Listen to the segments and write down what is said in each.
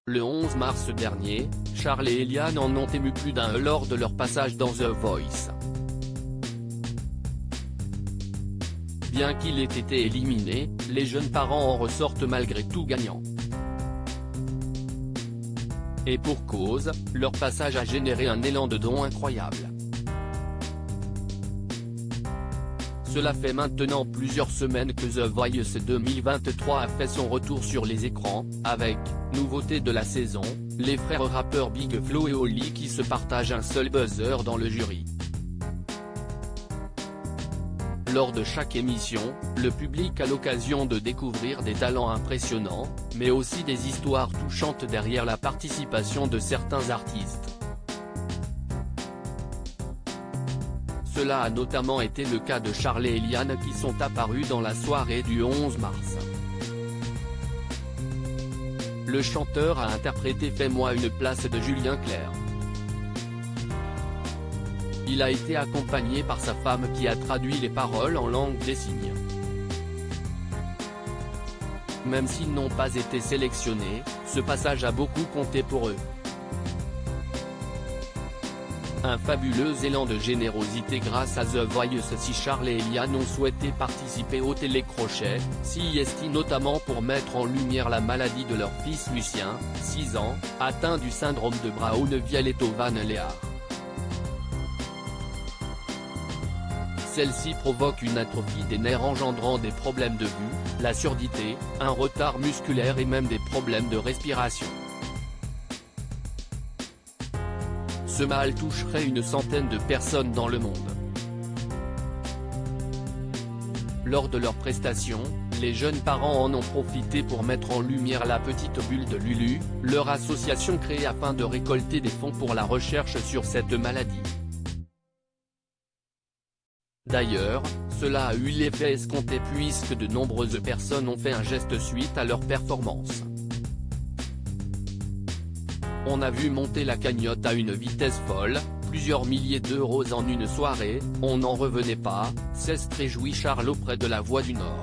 Le 11 mars dernier, Charles et Eliane en ont ému plus d'un lors de leur passage dans The Voice. Bien qu'il ait été éliminé, les jeunes parents en ressortent malgré tout gagnants. Et pour cause, leur passage a généré un élan de dons incroyable. Cela fait maintenant plusieurs semaines que The Voice 2023 a fait son retour sur les écrans, avec, nouveauté de la saison, les frères rappeurs Big Flo et Oli qui se partagent un seul buzzer dans le jury. Lors de chaque émission, le public a l'occasion de découvrir des talents impressionnants, mais aussi des histoires touchantes derrière la participation de certains artistes. Cela a notamment été le cas de Charles et Eliane qui sont apparus dans la soirée du 11 mars. Le chanteur a interprété Fais-moi une place de Julien Clerc. Il a été accompagné par sa femme qui a traduit les paroles en langue des signes. Même s'ils n'ont pas été sélectionnés, ce passage a beaucoup compté pour eux. Un fabuleux élan de générosité grâce à The Voice. Si Charles et Eliane ont souhaité participer au télécrochet, CIST notamment pour mettre en lumière la maladie de leur fils Lucien, 6 ans, atteint du syndrome de Brown-Vialetto Van Leeuwen. Celle-ci provoque une atrophie des nerfs engendrant des problèmes de vue, la surdité, un retard musculaire et même des problèmes de respiration. Ce mal toucherait une centaine de personnes dans le monde. Lors de leur prestation, les jeunes parents en ont profité pour mettre en lumière la petite bulle de Lulu, leur association créée afin de récolter des fonds pour la recherche sur cette maladie. D'ailleurs, cela a eu l'effet escompté puisque de nombreuses personnes ont fait un geste suite à leur performance. On a vu monter la cagnotte à une vitesse folle, plusieurs milliers d'euros en une soirée, on n'en revenait pas, s'est réjoui Charles auprès de La Voix du Nord.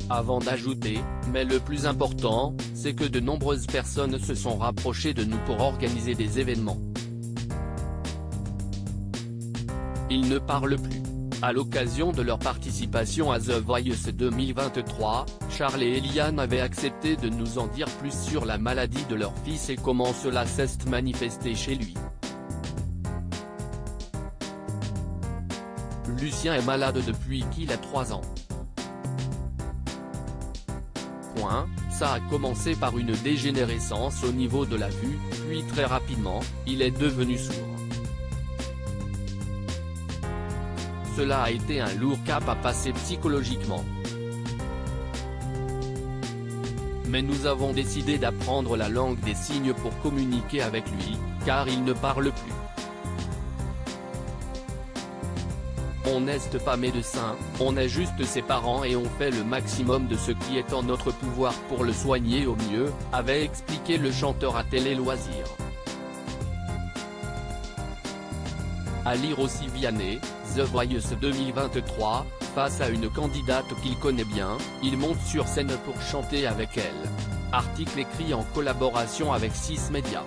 Avant d'ajouter, mais le plus important, c'est que de nombreuses personnes se sont rapprochées de nous pour organiser des événements. Ils ne parlent plus. À l'occasion de leur participation à The Voice 2023, Charles et Eliane avaient accepté de nous en dire plus sur la maladie de leur fils et comment cela s'est manifesté chez lui. Lucien est malade depuis qu'il a 3 ans. Ça a commencé par une dégénérescence au niveau de la vue, puis très rapidement, il est devenu sourd. Cela a été un lourd cap à passer psychologiquement. Mais nous avons décidé d'apprendre la langue des signes pour communiquer avec lui, car il ne parle plus. On n'est pas médecin, on est juste ses parents et on fait le maximum de ce qui est en notre pouvoir pour le soigner au mieux, avait expliqué le chanteur à Télé Loisirs. À lire aussi Vianney, The Voice 2023, face à une candidate qu'il connaît bien, il monte sur scène pour chanter avec elle. Article écrit en collaboration avec 6 Médias.